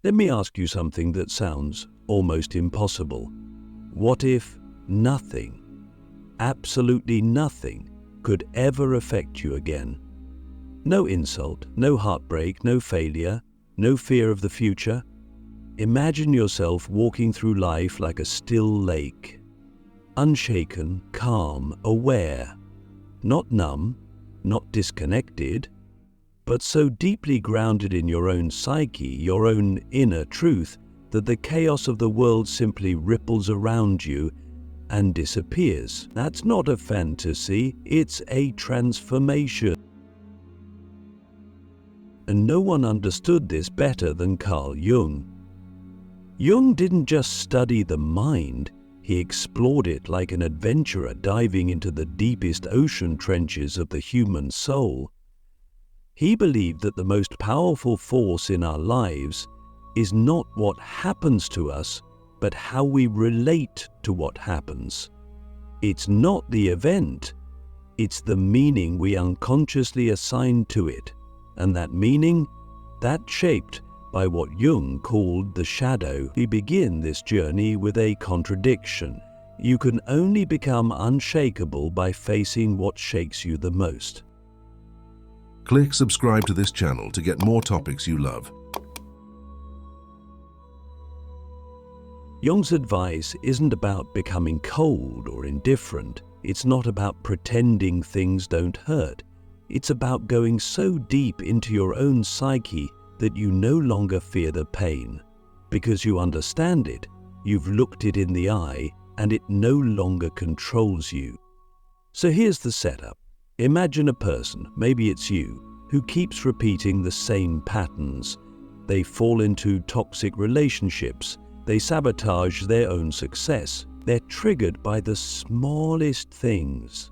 Let me ask you something that sounds almost impossible. What if nothing, absolutely nothing, could ever affect you again? No insult, no heartbreak, no failure, no fear of the future. Imagine yourself walking through life like a still lake, unshaken, calm, aware, not numb, not disconnected, but so deeply grounded in your own psyche, your own inner truth, that the chaos of the world simply ripples around you and disappears. That's not a fantasy, it's a transformation. And no one understood this better than Carl Jung. Jung didn't just study the mind, he explored it like an adventurer diving into the deepest ocean trenches of the human soul. He believed that the most powerful force in our lives is not what happens to us, but how we relate to what happens. It's not the event, it's the meaning we unconsciously assign to it, and that meaning, that's shaped by what Jung called the shadow. We begin this journey with a contradiction. You can only become unshakable by facing what shakes you the most. Click subscribe to this channel to get more topics you love. Jung's advice isn't about becoming cold or indifferent. It's not about pretending things don't hurt. It's about going so deep into your own psyche that you no longer fear the pain. Because you understand it, you've looked it in the eye, and it no longer controls you. So here's the setup. Imagine a person, maybe it's you, who keeps repeating the same patterns. They fall into toxic relationships. They sabotage their own success. They're triggered by the smallest things.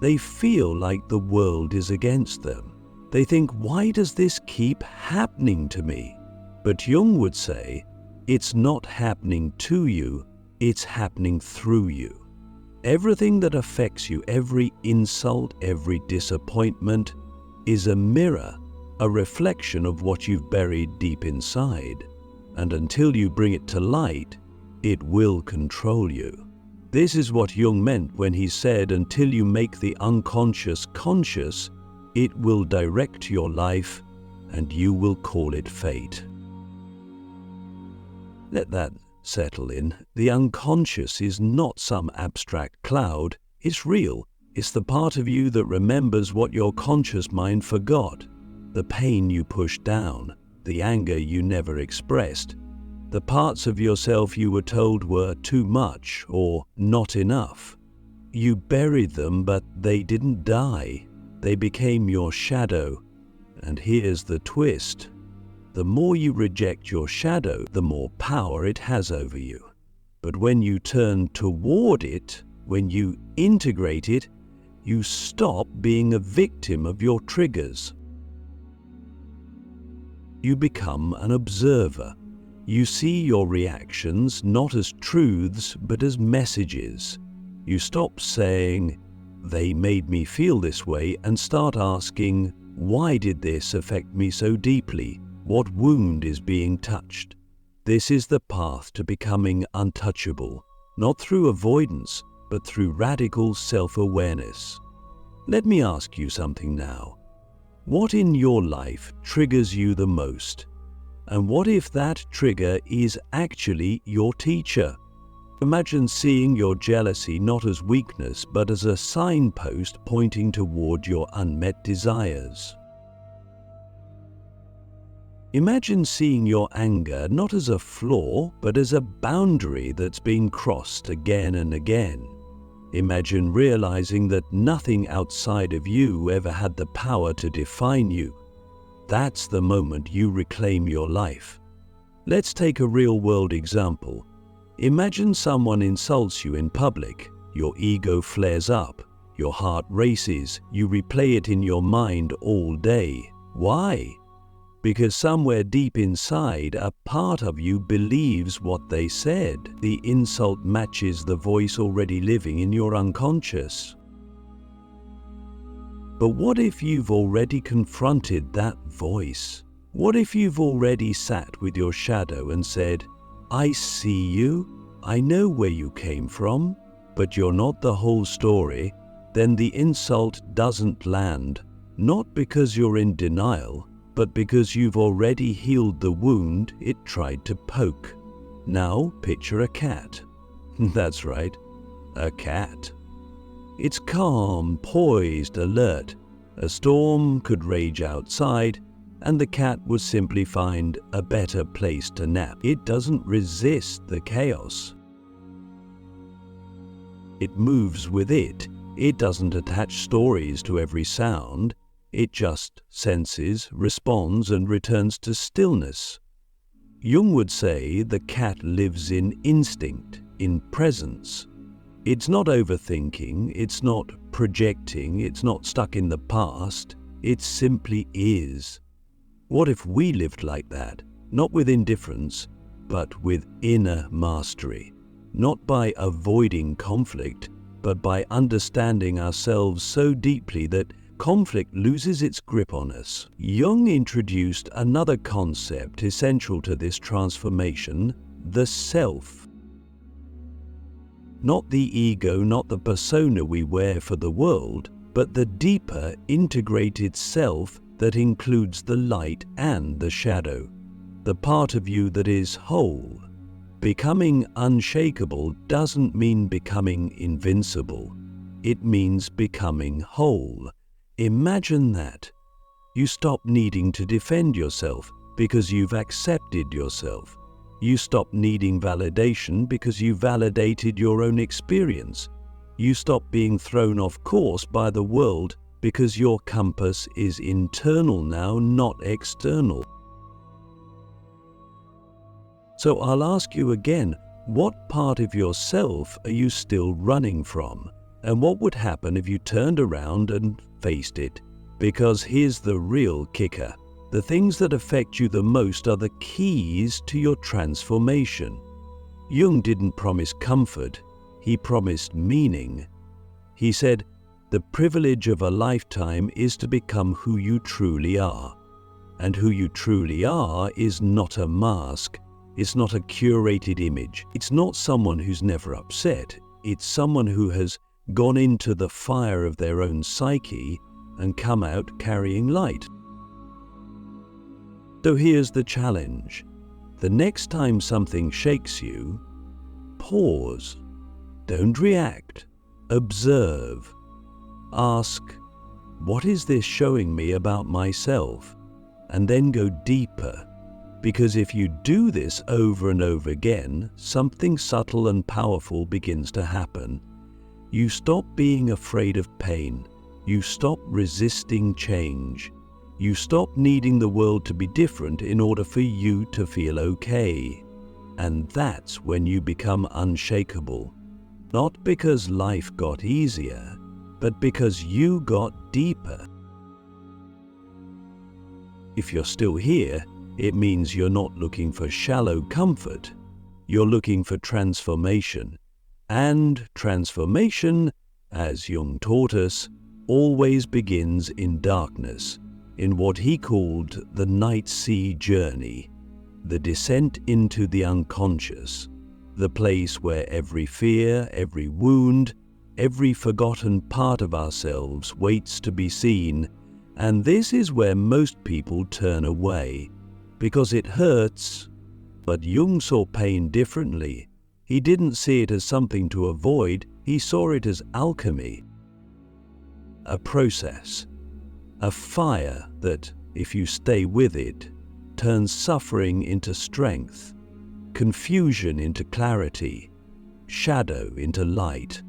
They feel like the world is against them. They think, why does this keep happening to me? But Jung would say, it's not happening to you, it's happening through you. Everything that affects you, every insult, every disappointment, is a mirror, a reflection of what you've buried deep inside. And until you bring it to light, it will control you. This is what Jung meant when he said, until you make the unconscious conscious, it will direct your life and you will call it fate. Let that settle in. The unconscious is not some abstract cloud. It's real. It's the part of you that remembers what your conscious mind forgot. The pain you pushed down, the anger you never expressed, the parts of yourself you were told were too much or not enough. You buried them, but they didn't die. They became your shadow. And here's the twist. The more you reject your shadow, the more power it has over you. But when you turn toward it, when you integrate it, you stop being a victim of your triggers. You become an observer. You see your reactions not as truths, but as messages. You stop saying, "They made me feel this way," and start asking, "Why did this affect me so deeply? What wound is being touched?" This is the path to becoming untouchable, not through avoidance, but through radical self-awareness. Let me ask you something now. What in your life triggers you the most? And what if that trigger is actually your teacher? Imagine seeing your jealousy not as weakness, but as a signpost pointing toward your unmet desires. Imagine seeing your anger not as a flaw, but as a boundary that's been crossed again and again. Imagine realizing that nothing outside of you ever had the power to define you. That's the moment you reclaim your life. Let's take a real-world example. Imagine someone insults you in public. Your ego flares up. Your heart races. You replay it in your mind all day. Why? Because somewhere deep inside, a part of you believes what they said. The insult matches the voice already living in your unconscious. But what if you've already confronted that voice? What if you've already sat with your shadow and said, "I see you, I know where you came from, but you're not the whole story," then the insult doesn't land, not because you're in denial, but because you've already healed the wound it tried to poke. Now picture a cat. That's right, a cat. It's calm, poised, alert. A storm could rage outside, and the cat would simply find a better place to nap. It doesn't resist the chaos. It moves with it. It doesn't attach stories to every sound. It just senses, responds, and returns to stillness. Jung would say the cat lives in instinct, in presence. It's not overthinking, it's not projecting, it's not stuck in the past. It simply is. What if we lived like that, not with indifference, but with inner mastery, not by avoiding conflict, but by understanding ourselves so deeply that conflict loses its grip on us? Jung introduced another concept essential to this transformation, the self. Not the ego, not the persona we wear for the world, but the deeper, integrated self that includes the light and the shadow, the part of you that is whole. Becoming unshakable doesn't mean becoming invincible. It means becoming whole. Imagine that. You stop needing to defend yourself because you've accepted yourself. You stop needing validation because you validated your own experience. You stop being thrown off course by the world because your compass is internal now, not external. So I'll ask you again, what part of yourself are you still running from? And what would happen if you turned around and faced it? Because here's the real kicker. The things that affect you the most are the keys to your transformation. Jung didn't promise comfort, he promised meaning. He said, the privilege of a lifetime is to become who you truly are. And who you truly are is not a mask. It's not a curated image. It's not someone who's never upset. It's someone who has gone into the fire of their own psyche and come out carrying light. So here's the challenge. The next time something shakes you, pause. Don't react. Observe. Ask, what is this showing me about myself? And then go deeper. Because if you do this over and over again, something subtle and powerful begins to happen. You stop being afraid of pain. You stop resisting change. You stop needing the world to be different in order for you to feel okay. And that's when you become unshakable. Not because life got easier, but because you got deeper. If you're still here, it means you're not looking for shallow comfort. You're looking for transformation. And transformation, as Jung taught us, always begins in darkness, in what he called the night sea journey, the descent into the unconscious, the place where every fear, every wound, every forgotten part of ourselves waits to be seen. And this is where most people turn away, because it hurts. But Jung saw pain differently. He didn't see it as something to avoid, he saw it as alchemy. A process, a fire that, if you stay with it, turns suffering into strength, confusion into clarity, shadow into light.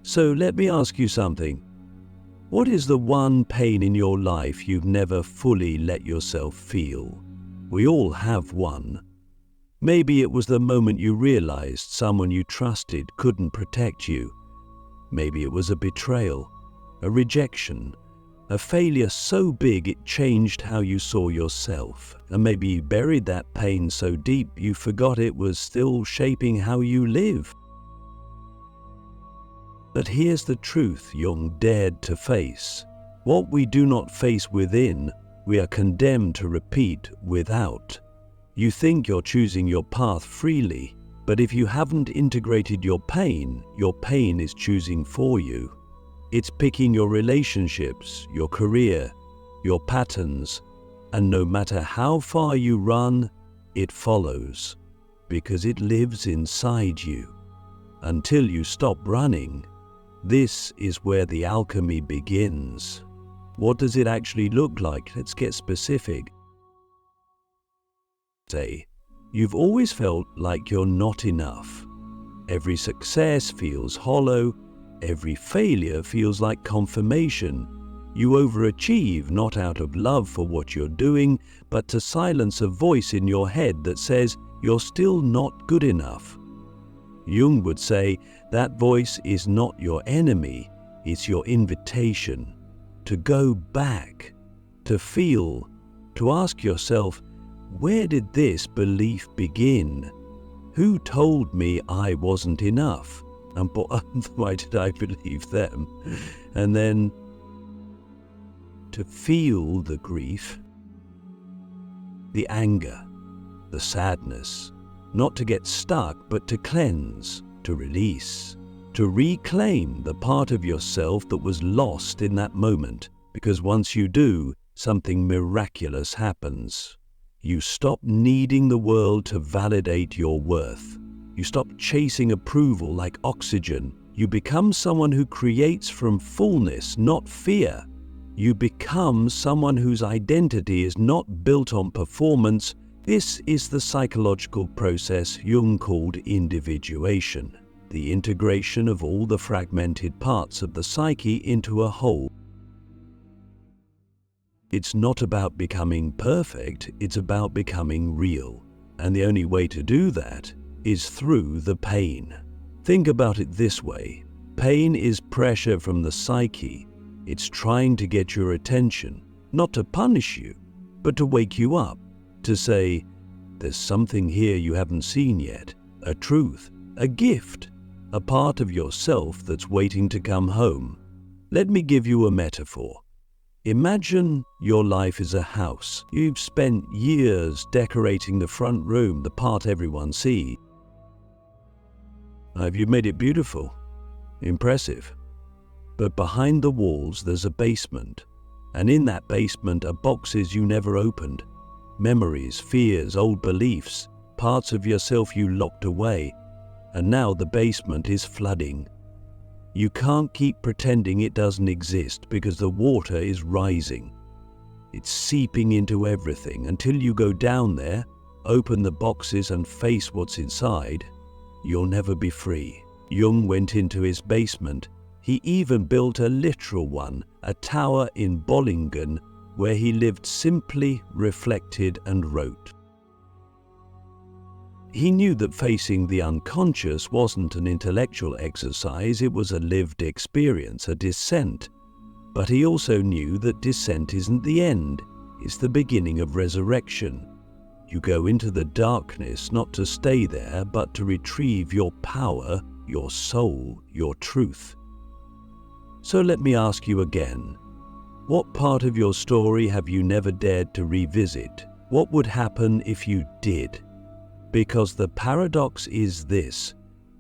So let me ask you something. What is the one pain in your life you've never fully let yourself feel? We all have one. Maybe it was the moment you realized someone you trusted couldn't protect you. Maybe it was a betrayal, a rejection, a failure so big it changed how you saw yourself. And maybe you buried that pain so deep you forgot it was still shaping how you live. But here's the truth Jung dared to face. What we do not face within We are condemned to repeat without. You think you're choosing your path freely, but if you haven't integrated your pain is choosing for you. It's picking your relationships, your career, your patterns, and no matter how far you run, it follows, because it lives inside you. Until you stop running, this is where the alchemy begins. What does it actually look like? Let's get specific. Say, you've always felt like you're not enough. Every success feels hollow. Every failure feels like confirmation. You overachieve not out of love for what you're doing, but to silence a voice in your head that says you're still not good enough. Jung would say that voice is not your enemy, it's your invitation to go back, to feel, to ask yourself, where did this belief begin? Who told me I wasn't enough? And why did I believe them? And then to feel the grief, the anger, the sadness, not to get stuck, but to cleanse, to release, to reclaim the part of yourself that was lost in that moment. Because once you do, something miraculous happens. You stop needing the world to validate your worth. You stop chasing approval like oxygen. You become someone who creates from fullness, not fear. You become someone whose identity is not built on performance. This is the psychological process Jung called individuation, the integration of all the fragmented parts of the psyche into a whole. It's not about becoming perfect, it's about becoming real. And the only way to do that is through the pain. Think about it this way. Pain is pressure from the psyche. It's trying to get your attention, not to punish you, but to wake you up, to say, there's something here you haven't seen yet, a truth, a gift, a part of yourself that's waiting to come home. Let me give you a metaphor. Imagine your life is a house. You've spent years decorating the front room, the part everyone sees. You've made it beautiful, impressive. But behind the walls there's a basement, and in that basement are boxes you never opened. Memories, fears, old beliefs, parts of yourself you locked away, and now the basement is flooding. You can't keep pretending it doesn't exist because the water is rising. It's seeping into everything until you go down there, open the boxes and face what's inside. You'll never be free. Jung went into his basement. He even built a literal one, a tower in Bollingen, where he lived simply, reflected and wrote. He knew that facing the unconscious wasn't an intellectual exercise, it was a lived experience, a descent. But he also knew that descent isn't the end, it's the beginning of resurrection. You go into the darkness not to stay there, but to retrieve your power, your soul, your truth. So let me ask you again, what part of your story have you never dared to revisit? What would happen if you did? Because the paradox is this: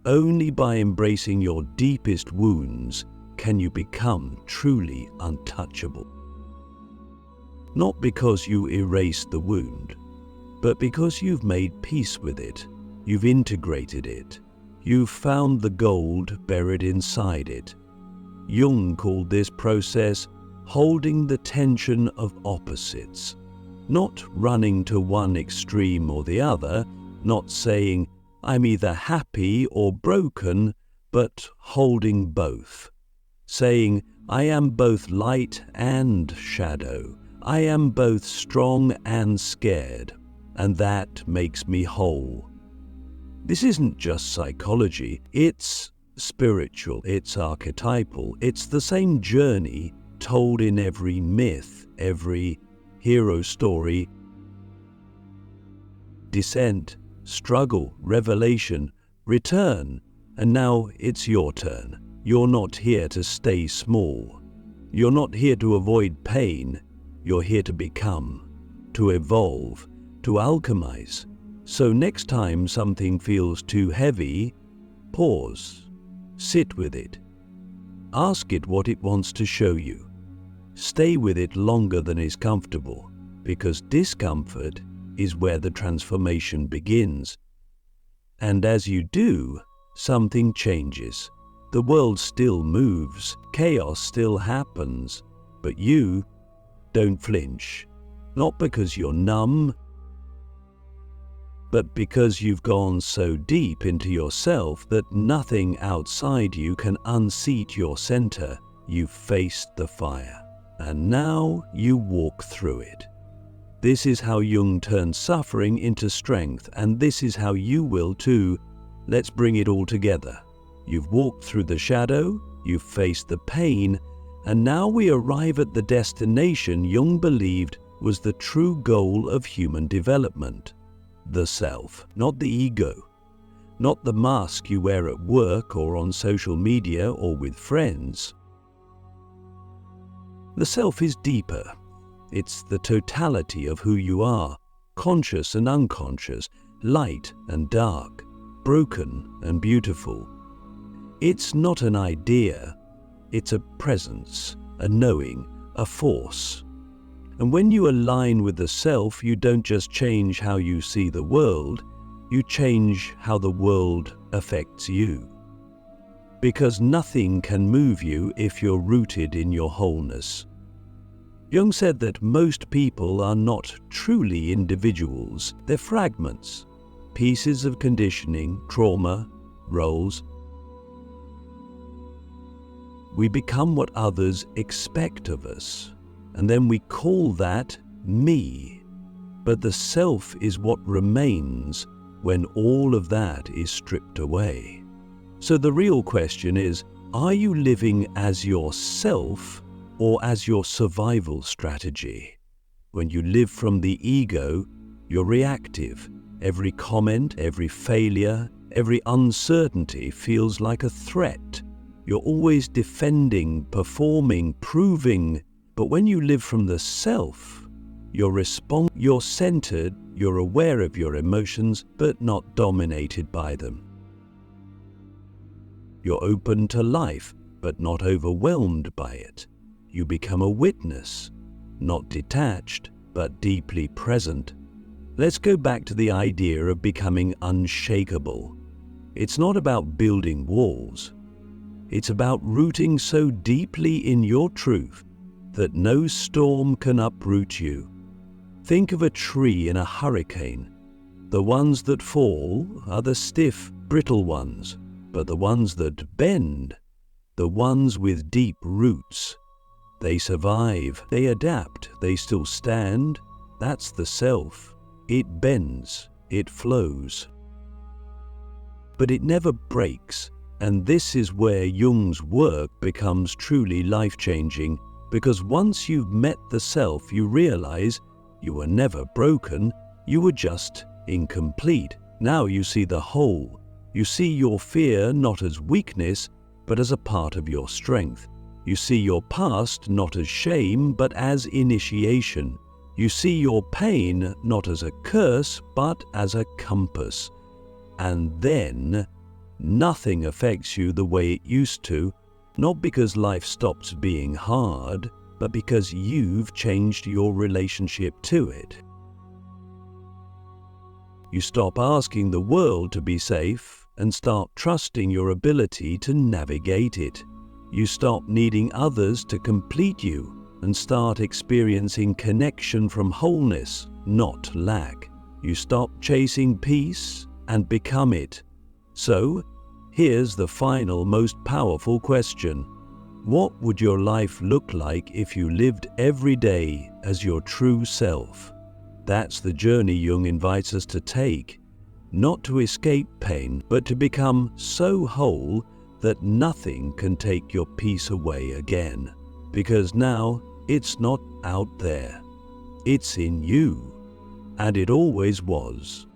only by embracing your deepest wounds can you become truly untouchable. Not because you erased the wound, but because you've made peace with it, you've integrated it, you've found the gold buried inside it. Jung called this process holding the tension of opposites, not running to one extreme or the other, not saying, I'm either happy or broken, but holding both. Saying, I am both light and shadow. I am both strong and scared, and that makes me whole. This isn't just psychology, it's spiritual, it's archetypal, it's the same journey told in every myth, every hero story. Descent, struggle, revelation, return, and now it's your turn. You're not here to stay small. You're not here to avoid pain. You're here to become, to evolve, to alchemize. So next time something feels too heavy, pause, sit with it. Ask it what it wants to show you. Stay with it longer than is comfortable, because discomfort is where the transformation begins. And as you do, something changes. The world still moves, chaos still happens, but you don't flinch. Not because you're numb, but because you've gone so deep into yourself that nothing outside you can unseat your center. You've faced the fire, and now you walk through it. This is how Jung turned suffering into strength, and this is how you will too. Let's bring it all together. You've walked through the shadow, you've faced the pain, and now we arrive at the destination Jung believed was the true goal of human development. The self, not the ego, not the mask you wear at work or on social media or with friends. The self is deeper. It's the totality of who you are, conscious and unconscious, light and dark, broken and beautiful. It's not an idea, it's a presence, a knowing, a force. And when you align with the self, you don't just change how you see the world, you change how the world affects you. Because nothing can move you if you're rooted in your wholeness. Jung said that most people are not truly individuals, they're fragments, pieces of conditioning, trauma, roles. We become what others expect of us. And then we call that me. But the self is what remains when all of that is stripped away. So the real question is, are you living as yourself or as your survival strategy? When you live from the ego, you're reactive. Every comment, every failure, every uncertainty feels like a threat. You're always defending, performing, proving. But when you live from the self, you're centered, you're aware of your emotions, but not dominated by them. You're open to life, but not overwhelmed by it. You become a witness, not detached, but deeply present. Let's go back to the idea of becoming unshakable. It's not about building walls. It's about rooting so deeply in your truth that no storm can uproot you. Think of a tree in a hurricane. The ones that fall are the stiff, brittle ones, but the ones that bend, the ones with deep roots. They survive, they adapt, they still stand. That's the self. It bends, it flows. But it never breaks, and this is where Jung's work becomes truly life-changing. Because once you've met the self, you realize you were never broken, you were just incomplete. Now you see the whole. You see your fear not as weakness, but as a part of your strength. You see your past not as shame, but as initiation. You see your pain not as a curse, but as a compass. And then, nothing affects you the way it used to, not because life stops being hard, but because you've changed your relationship to it. You stop asking the world to be safe and start trusting your ability to navigate it. You stop needing others to complete you and start experiencing connection from wholeness, not lack. You stop chasing peace and become it. So, here's the final, most powerful question. What would your life look like if you lived every day as your true self? That's the journey Jung invites us to take, not to escape pain, but to become so whole that nothing can take your peace away again. Because now it's not out there, it's in you, and it always was.